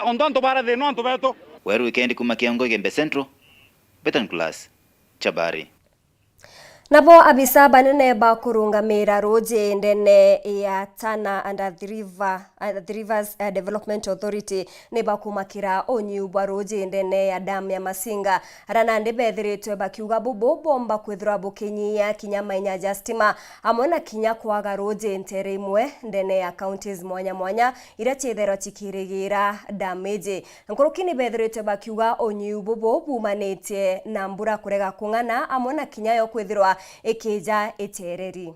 ondanto bara de no anto beto. Weru weekend kuma kiongo gembe centro. Betan class. Chabari. Nabo abisa banene ba kurungamira roje ndene ya Thaa and the Rivers Development Authority ne bakumakira onyu roje ndene ya damu ya masinga rana ndebethiritwe bakiuga bubu bomba kwithira bukinyia kinyama inya justima amona kinya kwaga roje ntere imwe ndene ya counties mwanya mwanya ira chethero chikirigira damage nkurukini bethiritwe bakiuga onyu bubu bumanete na mbura kurega kungana amona kinya yo kwithirwa ekeja etereri.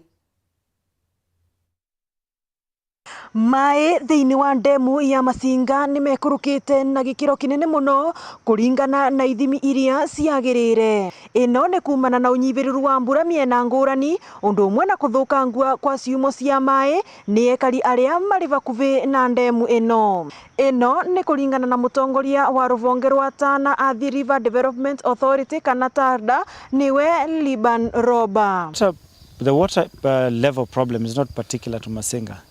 Mae thiini wa ndemu ya masinga nimekurukite na gikiro kinene muno kuringana na ithimi iria ciagirire. Ino ni kumana na unyiviriru wa mbura miena ngurani undu umwe na kuthukangua kwa ciumo cia mae ni ekari aria mari bakuvi na ndemu ino. Ino ni kuringana na mutongoria wa ruvonge rwa Thaa and the River Development Authority kana TARDA niwe Liban Roba. The water level problem is not particular to Masinga.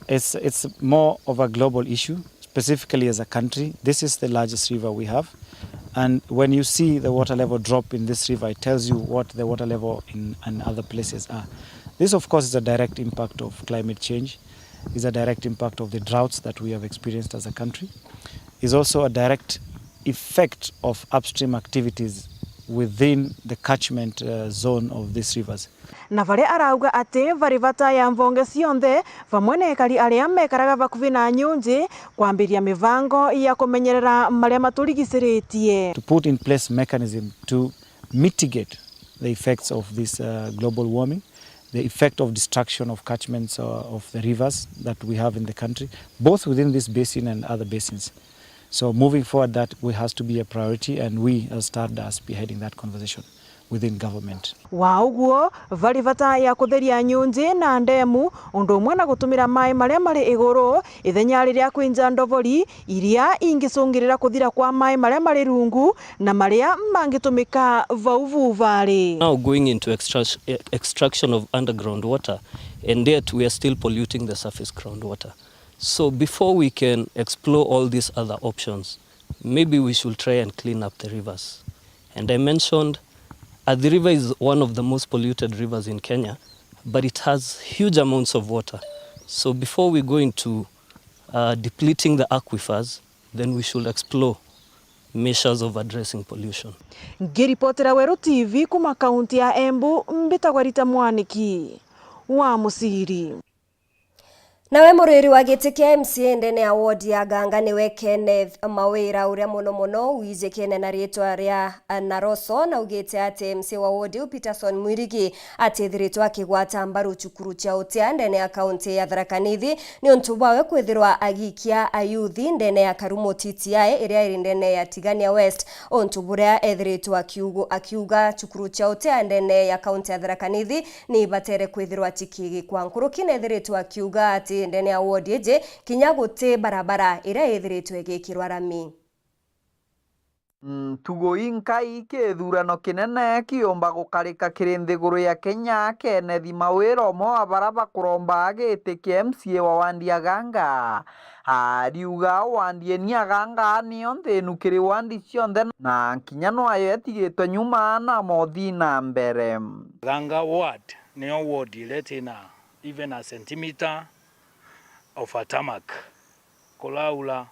It's more of a global issue, specifically as a country. This is the largest river we have. And when you see the water level drop in this river, it tells you what the water level in other places are. This, of course, is a direct impact of climate change. It's a direct impact of the droughts that we have experienced as a country. It's also a direct effect of upstream activities within the catchment zone of these rivers. Na vare arauga ate vari vata ya mvonge cionthe vamwe na ekari aria mekaraga vakuvi na nyunji kwambiria mivango ya kumenyerera maria maturigiciritie. To put in place mechanism to mitigate the effects of this global warming, the effect of destruction of catchments of the rivers that we have in the country, both within this basin and other basins. So moving forward, that has to be a priority, and we as TARDA are spearheading that conversation within government. Wauguo vari vata ya kutheria nyunji na ndemu undu umwe na gutumira mai maria mari iguru ithenya riria kwinja ndovori iria ingicungirira kuthira kwa mai maria mari rungu na maria mangitumika vauvu vari. Now going into extraction of underground water, and yet we are still polluting the surface groundwater. So before we can explore all these other options, maybe we should try and clean up the rivers. And I mentioned the river is one of the most polluted rivers in Kenya, but it has huge amounts of water. So before we go into depleting the aquifers, then we should explore measures of addressing pollution. Ngiripotera Weru TV kuma kaunti ya Embu, Mbitagwarita Mwaniki wa Musiri. Nawe muriri wa giti kia MCA ndene ya ward ya Ganga niwe Kenneth Mawira uria muno wije kene na ritwa ria Naroso na ugite ate MCA wa ward Peterson Mwirigi atithiritwa kigwata mbaru chukuru cha utia ndene ya kaunti ya Tharaka Nithi ni untubawe kwithirwa agikia ayuthi ndene ya Karumo TTI iria iri ndene ya Tigania West ontuburia ethiritwa akiuga chukuru cha utia ndene ya kaunti ya Tharaka Nithi ni batere kwithirwa chikigi kwa nkuru kinethiritwa akiuga ati ndene ya ward yeje kinyagote barabara ira ethiritwe gikirwa rami. Tugoinka ikethurano kinene kiomba gukarika kirinthiguru ya Kenya Kenneth Mawira mo abaraba kuromba agite kia MCA wa wandi ya Ganga. Hariuga wandi ni Ganga ni onde nukiri wandi cionthe na kinyano ayo etigitwe nyuma na mothi na mbere. Ganga ward ni ward iletina even a centimeter of a tarmac. Kolaula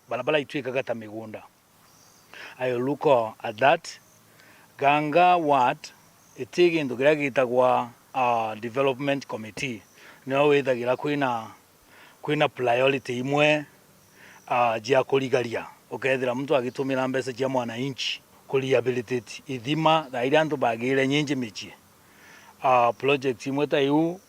balabala itwika kata migunda. I look at that. Ganga ward itigi into gita kwa development committee. No itagira kwina priority imwe jia kuligalia. Ukethira mtu agitumira mbesa jia mwananchi kurehabilitate ithima na ile antu bagire nyingi michi. Project imwe ta yu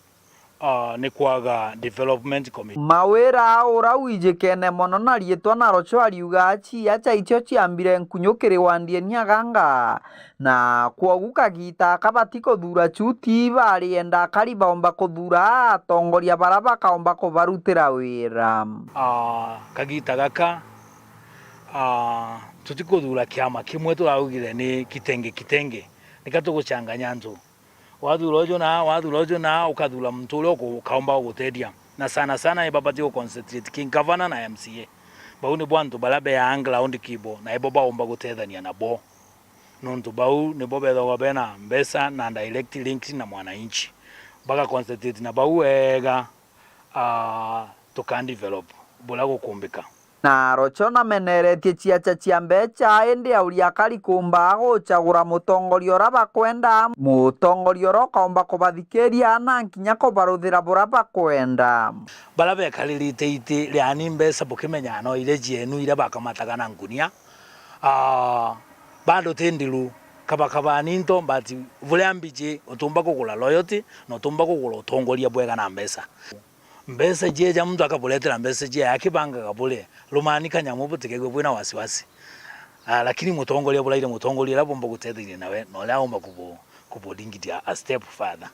ni kwaga development committee. Mawira ora wije kene mono na rietwa na rocho ariuga achi acha icho chiambire nkunyukire wandie ni Ganga na kuoguka gita kabatiko thura chuti bari enda kariba omba kuthura atongoria baraba kaomba kubarutira wira. Kagita gaka tutiko thura kiama kimwe turaugire ni kitenge nikatuguchanganya nzu wadhurojo na ukadhula mtu ule ukaomba kutedia na sana ibabati concentrate king governor na MCA bau ni bwantu balabe ya angla ondi kibo na ibo baomba gutethania nabo nontu bau ni bobetho bena mbesa na direct links na mwananchi baga concentrate na bau wega tukan develop bula gukumbika na rochona meneretie chiacha chia mbecha indi auria kari kumba guchagura mutongorio raba kwenda mutongorio rokaomba kubathikeria na nkinya kubaruthira bura bakwenda balabe kalirite ite riani mbesa bukimenya no ile jienu ile bakamataga na ngunia bado tendilu kaba ninto but vule ambije utumba kugula loyalty no tumba kugula utongoria bwega na mbesa mbesa je ja mtu akabuletera mbesa je akibanga kabule lumani kanyamu butikegwe bwina wasiwasi lakini mutongoria bulaire mutongoria labomba gutethire nawe no laomba kubodingitia a step further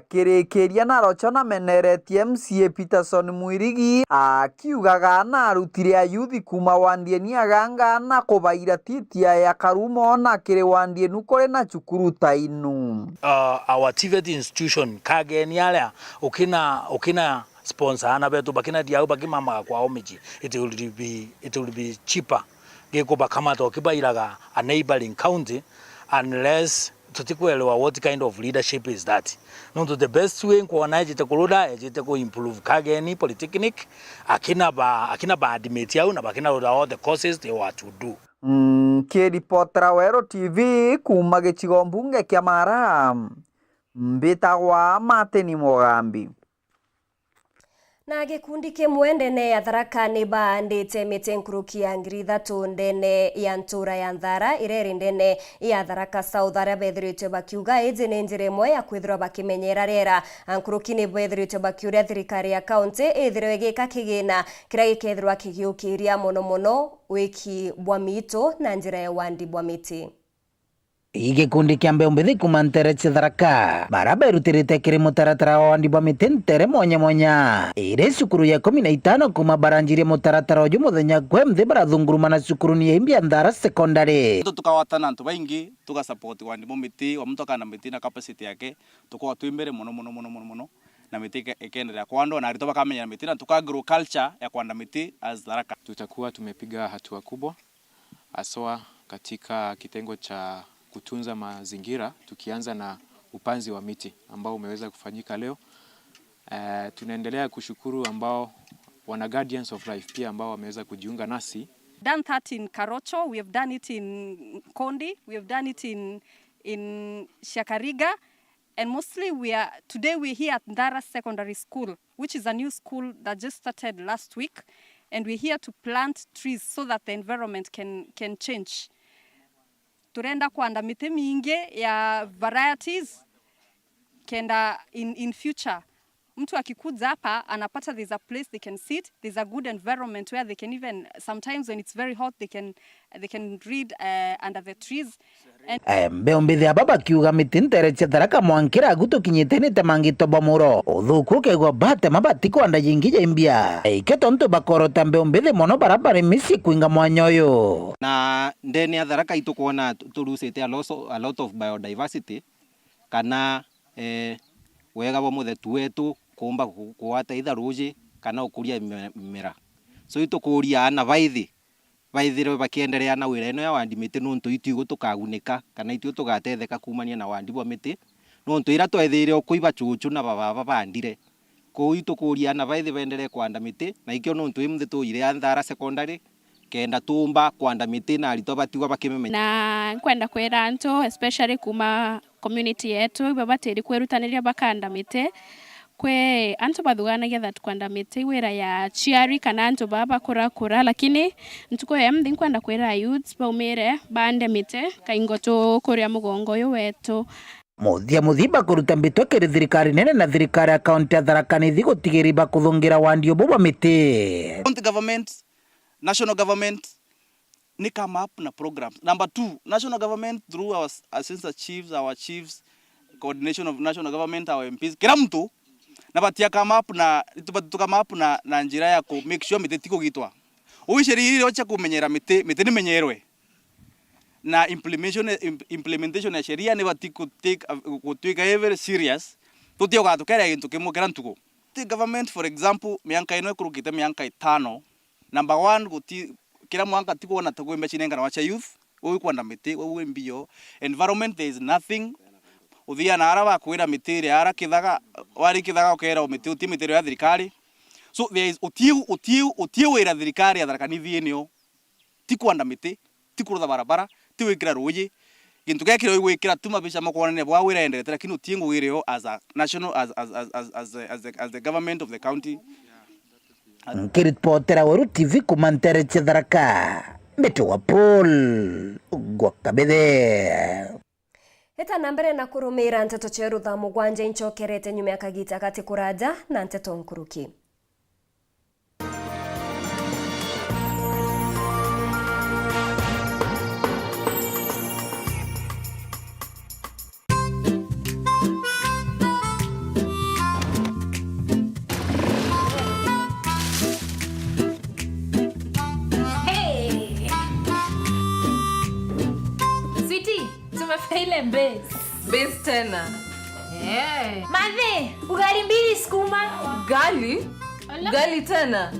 kirikiria na rochona meneretie MCA Peterson Mwirigi akiugaga na arutire ayuthi kuma wandieni aganga na kubaira titia ya karumo na kiri wandienu kore na chukuru tainu our TVET institution kageni ala ukina sponsor ana betu bakina dia bakimama kwa omiji it will be cheaper geko bakamata okibairaga a neighboring county unless tutikwelewa what kind of leadership is that no the best way kuona jitekulуда jiteko improve kageni polytechnic akina ba admit au na bakina all the courses they want to do Kiripotera Weru TV kuma gicigo mbunge kia Mara mbitagwa Mateni Mugambi na gikundi kimwe ndene ya Tharaka ni bandite mite nkuruki ya ngiri 3 ndene ya ntura ya Nthara ireri ndene ya Tharaka South aria bethirite bakiuga iji ni njira imwe ya kwithirwa bakimenyera riera nkuruki ni bethirite bakiuria thirikari ya county ithirwe gika kigina kiria gikethirwa kigiukiria muno wiki bwa mito na njira ya wandi bwa miti Gikundi kia mbeombithi kuma Nteto Tharaka baraba irutirite kiri mutaratara wa wandi bwa miti Ntere monya iri cukuru ya 15 kuma baranjirie mutaratara uju muthenya kwe mthi barathunguruma na cukuru ni imbia Nthara secondary tukawatana antu baingi tuka support wandi bwa miti wa mtu kana miti na capacity yake tuko twimbere muno na miti ikendelea kwando na arito bakamenya na miti na tuka grow culture ya kwanda miti as Tharaka. Tutakuwa tumepiga hatua kubwa aswa katika kitengo cha kutunza mazingira tukianza na upanzi wa miti ambao umeweza kufanyika leo. Tunaendelea kushukuru ambao wana Guardians of Life pia ambao wameweza kujiunga nasi. Done that in Karocho, we have done it in Kondi, we have done it in Shakariga, and mostly today we're here at Nthara Secondary School, which is a new school that just started last week, and we're here to plant trees so that the environment can change. Turenda kuanda miti mingi ya varieties kenda in future. Mtu akikuja hapa anapata there's a place they can sit, there's a good environment where they can even sometimes when it's very hot they can read under the trees. Mbeombithi aba bakiuga miti Ntere cia Tharaka mwankira gutukinyite ni temangitobo muro uthuku kegwa bate mabati kwanda yingi imbia iketo ntu bakorota mbeombithi mono barabara misi kuinga mwanyoyo na ndene ya Tharaka itukuona turusite a lot of biodiversity kana wega bo muthetu wetu kumba kuwata itharuji kana ukuria mimera so itukuria ana baithire bakiendelea na wira eno ya wandi miti nuntu itu gutukagunika kana itu tugatetheka kumania na wandi bwa miti nuntu ira twethire okuiba chuchu na baba bandire ko itu kuria na baithi bendelee kwanda miti na ikyo nuntu imthi tuyire ya Nthara secondary kenda tumba kwanda miti na arito batigwa bakimemenya na kwenda kwera anto especially kuma community yetu babatiri kwerutaniria bakanda miti kwe anto bathuganagia that kwanda miti wira ya chiari kana anto baba kura lakini ntuko ya mthi kwenda kwera youths baumire bande miti kaingoto kuria mugongo yo wetu muthiba kuruta mbitwa kiri thirikari nene na thirikari ya kaunti ya Tharaka nithi gutigiriba kuthungira wandi ubu bwa miti. County government, national government ni come up na programs. Number 2, national government through our assistant chiefs, our chiefs, coordination of national government, our MPs, kila mtu na batia come up na come up na njira ya ku make sure miti tiko gitwa. Uisheri ocha kumenyera miti ni menyerwe. Na implementation ya sheria ni batiko take very serious. Tutio gato kera into kemo kerantuko. The government for example mianka ino kurukite mianka 5 Number 1 kila mwanga tiko na tago mbechi nenga na wacha youth uyu kwanda miti uyu mbio environment there is nothing uthia na araba kwira mitiri ara kithaga wari kithaga ukera miti uti mitiri ya thirikari so there is utiu wira thirikari athara kanithi nio ti kwanda miti ti kurutha barabara ti wikira ruji gintu gekira wikira tuma bicha makonene bwa wira endete lakini uti ngwireo as a national as the government of the county. Nkiripotera Weru TV kumantere Tharaka Meto wa Paul Gwakabethe Eta nambere na kurumira Nteto cheru Thaa Mugwanja inchokerete nyume akagita kati kuraja na Nteto nkuruki. Ile base tena. Madhe, ugali mbili sukuma. Ugali tena.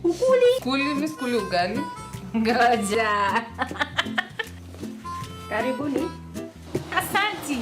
Ukuli mimi skuli ugali. Ngoja. Karibuni. Asante.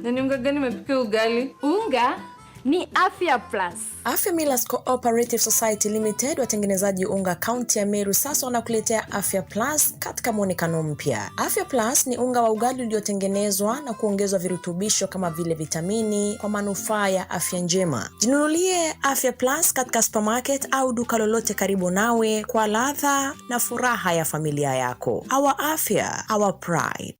Nani unga gani mepika ugali? Unga ni Afya Plus. Afya Millers Cooperative Society Limited, watengenezaji unga kaunti ya Meru, sasa wanakuletea Afya Plus katika muonekano mpya. Afya Plus ni unga wa ugali uliotengenezwa na kuongezwa virutubisho kama vile vitamini kwa manufaa ya afya njema. Jinunulie Afya Plus katika supermarket au duka lolote karibu nawe kwa ladha na furaha ya familia yako. Our afya, our pride.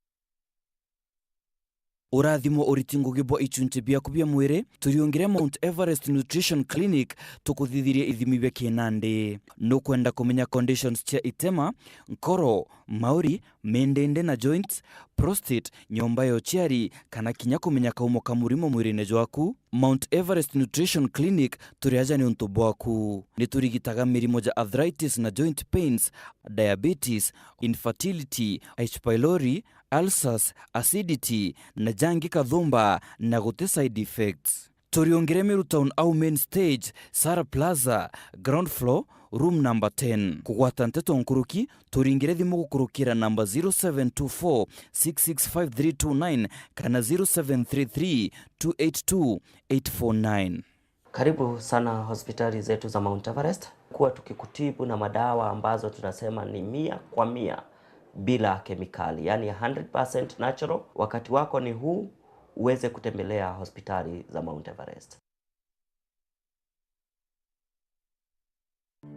Urathimo uritingo gibo ichunche bia kubia mwire turiongire Mount Everest Nutrition Clinic tukuthithirie ithimi bia kinande no kwenda kumenya conditions cia itema nkoro mauri mendende na joints prostate nyomba yo chiari kana kinya kumenya kaumo kamurimo mwirine jwaku Mount Everest Nutrition Clinic turiaja ni untu bwaku ni turigitaga mirimo ja arthritis na joint pains diabetes infertility H pylori ulcers, acidity, na jangi kathumba na gute side effects. Turiongere Meru Town au main stage, Sara Plaza, ground floor, room number 10. Kugwata Nteto nkuruki, turingire thimu gukurukira number 0724 665329 kana 0733 282 849. Karibu sana hospitali zetu za Mount Everest. Kuwa tukikutibu na madawa ambazo tunasema ni 100% bila kemikali, yani 100% natural. Wakati wako ni huu uweze kutembelea hospitali za Mount Everest.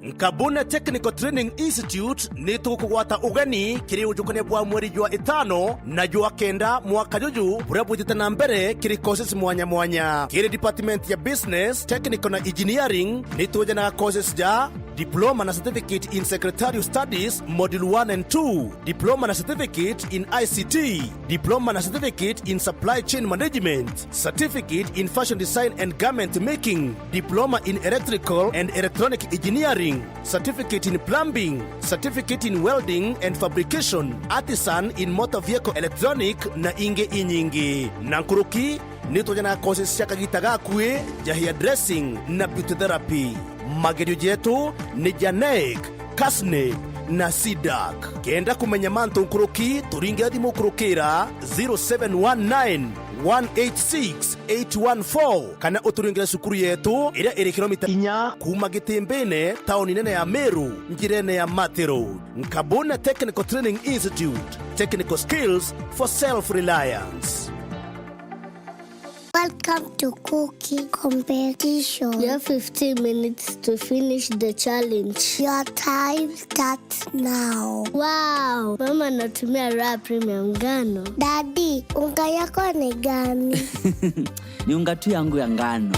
Nkabuna Technical Training Institute ni tukugwata ugani kiri ujukane bwa mweri jwa 5 na jwa 9 mwaka juju burabutita na mbere kiri courses mwanya kiri department ya business technical na engineering ni tuja na courses ja diploma na certificate in secretarial studies module 1 and 2 diploma na certificate in ICT diploma na certificate in supply chain management certificate in fashion design and garment making diploma in electrical and electronic engineering certificate in plumbing certificate in welding and fabrication artisan in motor vehicle electronic na inge inyingi nankuruki nito jana courses ya kagitaga kwe ya hairdressing na beauty therapy magerio jetu ni Janek, Kasne na Sidak. Kenda kumenya manto nkuruki turinge thimu kurukira 0719 186 814 kana uturingire sukuru yetu ira iri kilomita 4 kuma Gitembene tauni nene ya Meru njirene ya Matero. Nkabuna Technical Training Institute, technical skills for self-reliance. Welcome to cooking competition. You have 15 minutes to finish the challenge. Your time starts now. Wow, mama natumia raw premium ngano. Daddy, unga yako ni gani? Ni unga tu yangu ya ngano.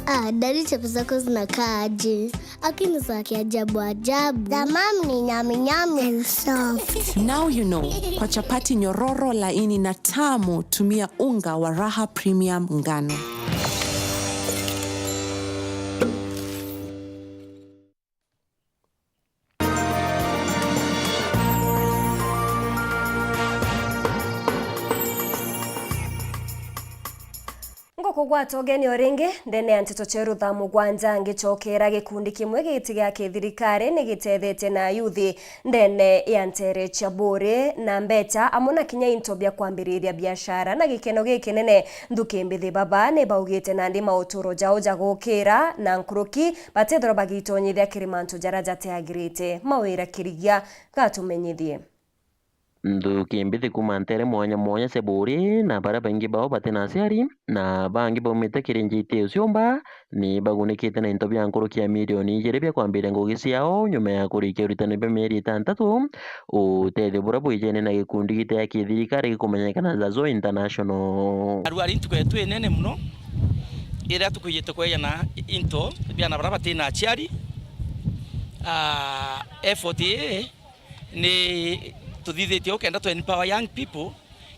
Dadi chapo zako zinakaa aje? Akini za kiajabu ajabu. The mom ni nyami nyami and soft. Now you know. Kwa chapati nyororo laini na tamu, tumia unga wa Raha Premium ngano. Kugwata ogeni oringi ndene ya Nteto cheru Thaa Mugwanja ngichokera gikundi kimwe giti gya thirikari ni gitethete na yuthi ndene ya Ntere Chabore na Mbeta amuna kinya into bya kwambiriria biashara na gikeno gikinene nthuki mbithi baba ni baugite na ndi mauturo jao jagukira na nkuruki batethoro bagitonyithia kirimantu jaraja teagirite mawira kirigia gatumenyithie Nduki mbithi kuma Ntere mwanya mwanya Chabore na bara bangi bao batena aciari na bangi baumite kirinjite uciomba ni bagunikite na into bya nkuruki ya milioni 2 bya kwambira ngugi ciao nyuma ya kurikia uritani bya mieri 6 utethio bura bwijene na gikundi gite ya kithirikari gikumenyekana Zazo International. Arwari ntukwetu enene muno ira tukuyite kweyana into bya na bara batena aciari effort ni tuthithitio kenda to empower young people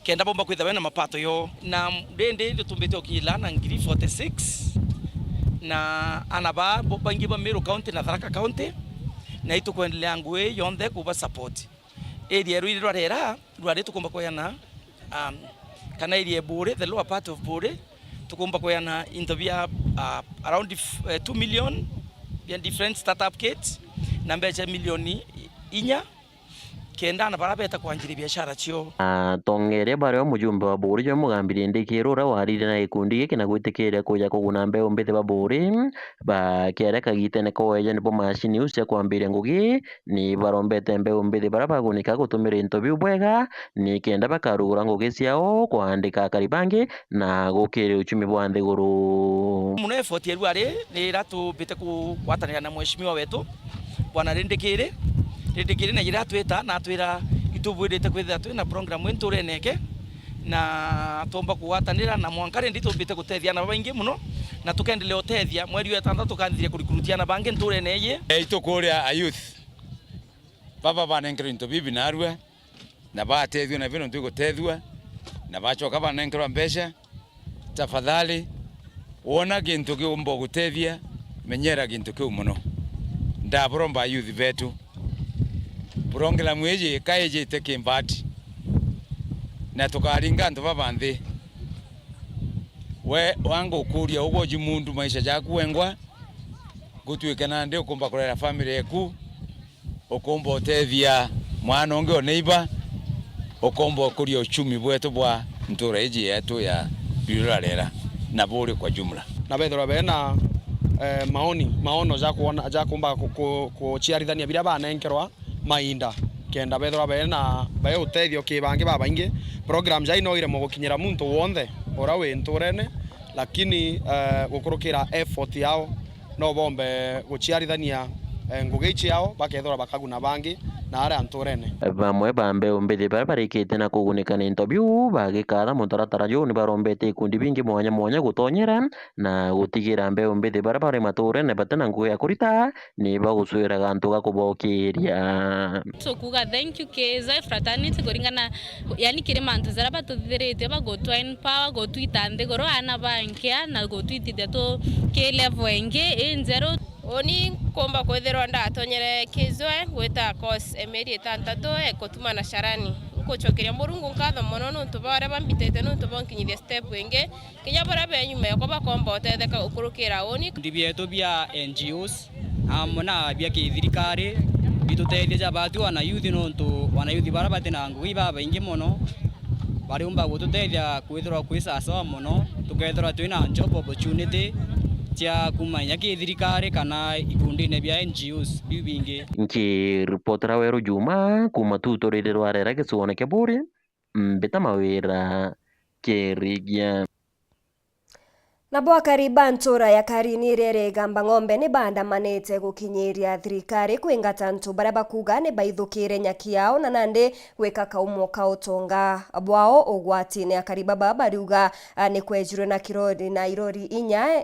kenda bomba kwitha na mapato yo na ndende tumbite okila na ngiri 46 na anaba bangi ba Meru County na Tharaka County na itu kuendelea ngwe yonde kuba support area rwiro rera rwari tukumba koyana kana area Bure the lower part of Bure tukumba koyana interview around 2 million vya different startup kits na mbecha milioni 4 kenda na barabeta kwanjiri biashara cio tongere bare mujumbe wa Bure jo mugambire ndikirura warire na gikundi giki na gwitikire kuja kuguna mbeu mbithi ba Bure ba kereka gitene koeja ni bo machine ucia kwambire ngugi ni barombete mbeu mbithi bara bagunika gutumira into biu bwega ni kenda bakarugura ngugi ciao kwandika karibangi na gukire uchumi bwa nthiguru muno effort yeru ari ni ratu bite ku kwatanira na mheshimiwa wetu bwana Ndikire na gira twita na twira itubwirite kwitha twina program ntureneke na tomba kuwatanira na mwankare nditumbite gutethia na baingi muno na tukendelea utethia mweri wa 6 tukanthire kurikurutia na bangi ntureneye itukuria a youth baba banengero into bibi narwe na batethio na vino ndigutethwa na bachoka banengero mbesha tafadhali wona gintu kiumbo gutethia menyera gintu kiu muno ndabromba youth vetu burongela mweje kaeje teke mbati na tukaringa ndo babanthi we wangu kuria ugoji mundu maisha yaku wengwa gutwikana ndi ukumba kurera family yaku ukumba utethia mwana onge o neighbor ukumba kuria uchumi bwetu bwa ntureji yetu ya birurarera na Bure kwa jumla na bethora bena maono za kuona za kumba kuchiarithania bira banenkerwa mainda kenda bethora bena bae utethio kibangi babaingi program ja ino ire mugukinyira muntu wonde ora we nturene lakini gukurukira effort yao no bombe guchiarithania ngugi yao bakethora bakaguna bangi na ara nturene bamwe bambe umbithi bara barikite na kugunikana into biu bagikatha mutaratara jo ni barombete ikundi bingi mwanya mwanya gutonyera na gutigira mbeu mbithi bara bare maturene batana ngugi ya kurita ni baguswira gantu gakubokiria so kuga thank you keza fraternity goringana yani kire mantu zara batuthirite bagotwa empower gotwita nthigoro ana bankia na gotwitite to ke level enge nzero oni komba kwethirwa ndatonyere kizwe gwita course emeri 6 ekotuma na sharani nkuchokeria Murungu nkatho mono nuntu bare bambitete nuntu bonkinyithia step wenge kinya bara benyume ko bakomba otetheka ukurukira oni ndibieto bya NGOs amona bya kithirikari bituteithia batu wana youth nuntu wana youth bara batena ngui baba ingi mono bari umba gututeithia kwithirwa kwisasa mono tukethirwa twina job opportunity tia kumanya kithirikari kana ikundi-ini bya NGOs biu bingi nkiripotera Weru Juma kuma tutorire rwarera gicione kia Bure mbita mawira kirigia Na bwakariba ntura ya karini rere gamba ng'ombe ni bandamanite gukinyiria thirikari kwingata antu baria bakuga ni baithukire nyaki yao na nande gwika kaumo ka utonga bwao ugwatine akariba baba riuga ni kwejurwe na kirori na irori inya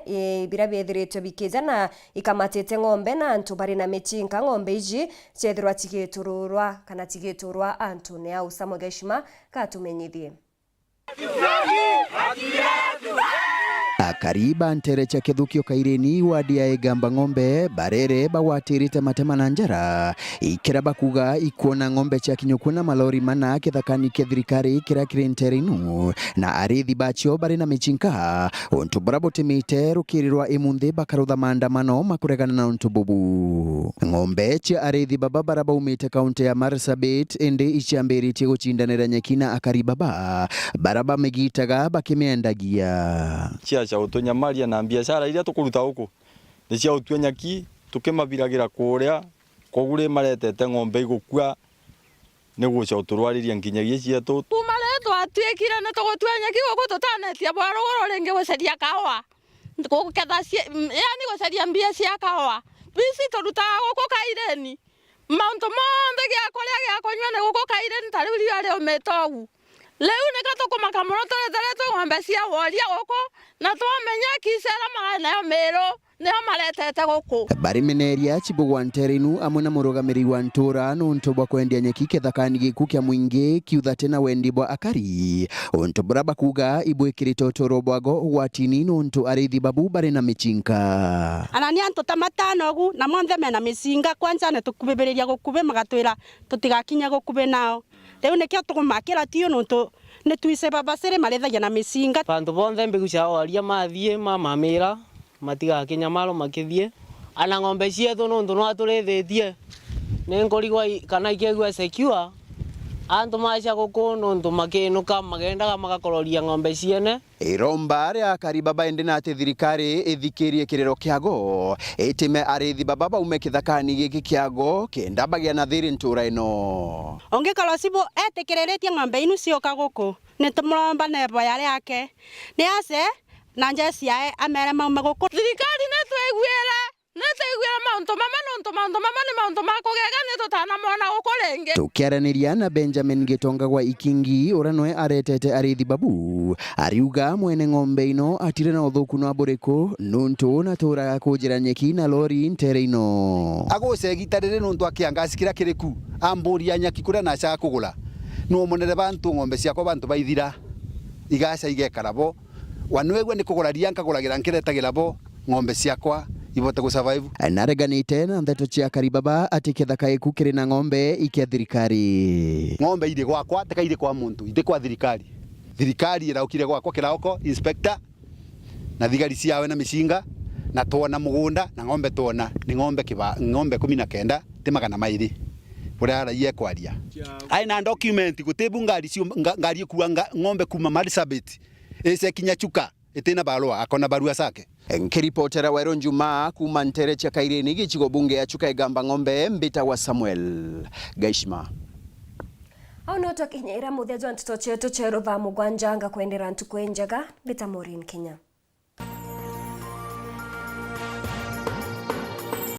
bira bethiritwe bikiza na ikamatite ng'ombe na antu bari na michinka ng'ombe iji cethirwa tigitururwa kana tigiturwa antu ne au samogeshima katumenyithie akariba nterecha kithukio kaireni wadi ya gamba ng'ombe barere bawatirite matema na njara ikira bakuga ikuona ng'ombe cha kinyukuna malori mana kithakani ke thirikari kira kirenterinu na arithi bacho bari na michinka ontu barabotimite rukirirwa imunthi bakarutha maandamano makuregana na ontu bubu ng'ombe cha arithi baba barabaumite kaunti ya Marsabit ende ichambiritie guchindanira nyekina akariba baraba megitaga bakimiendagia cha utunyamaria na biashara iria tukuruta huku ni cia utwe nyaki tukimabiragira kuria kogure maretete ng'ombe igukua ni guca uturwariria nginyagia cietu tumaretwo atwikire na tugutwe nyaki guku tutanetia bwarugoro ringi guceria kawa guketha yani guceria mbia cia kawa bisi turutaga guku kaireni mauntu monthe gia kuria gia kunywa ni guku kaireni tari ria ri umetogu leu nä gatukå muno tweteretwo ng'ombe cia woria guku na twamenya kicera nayo mero niho maretete guku bari mineria chibugwa nterinu amwe na murugamiri wa ntura nuntu bwa kwendia nyeki kithakani giku kia mwingi kiutha tena wendi bwa akari untu braba kuga ibwikirite utoro bwago watini nuntu arithi babu bari na michinka anani antu tamatano gu na monthe mena micinga kwanza ne tukubibiriria gukube magatwira tutigakinya gukube nao leo nekio tukumakira tio nuntu ne tuise babasere malethagia na micinga bantu bonthe mbigu cia oria mathie mamamira matiga kinyamaro makithie ana ng'ombe ciethu nuntu no aturethetie ne ngorigwa kana ikegwa secure antu macha guku nuntu makinuka magendaga magakororia ng'ombe ciene iromba ria akariba baende na ati thirikari ithikirie kirero kiago itime arithi baba baume kithakani giki kiago kenda bagia na thiri ntura ino ongekala sibo etekereretie ng'ombe inu cioka guku nitumuromba nebo yari yake ni ase na njeci yae amere maume guku thirikari netwegwira mauntu mama ni mauntu makugega ni tutanamona guku ringi tukiaraniria na Benjamin Gitonga gwa Ikingi uranwe aretete arithi babu ariuga mwene ng'ombe ino atire na uthuku na buriku nuntu na turaga kujira nyeki na lori ntere ino agucegitarire nuntu akiangasi kira kiriku amburia nyaki kuria na cha kugula no monere bantu ng'ombe ciakwa bantu baithira igaca igekarabo wanwegwe ni kugura ria nkaguragira nkiretagera bo ng'ombe ciakwa ibote ku survive anareganite na Nteto cia karibaba ati kithaka iku kiri na ng'ombe ikia thirikari ng'ombe ire gwakwa tekaire kwa muntu ite kwa thirikari iraukire gwakwa kiraoko inspector na thigari ciawe na micinga na tuona mugunda na ng'ombe tuona ni ng'ombe 19 timagana mairi buria araie kwaria aina document gutibu ngari kuwa ng'ombe kuma Marsabit ese kinyachuka itina barua akona barua sake nkiripotera Weru Njuma kuma nterecha kaireni gichigo bunge ya chuka igamba ng'ombe mbita wa Samuel Gaishma au no twakinyira muthia Nteto chetu cheru Thaa Mugwanja nga kwendera ntuku enjaga mbita MAUREEN Kenya.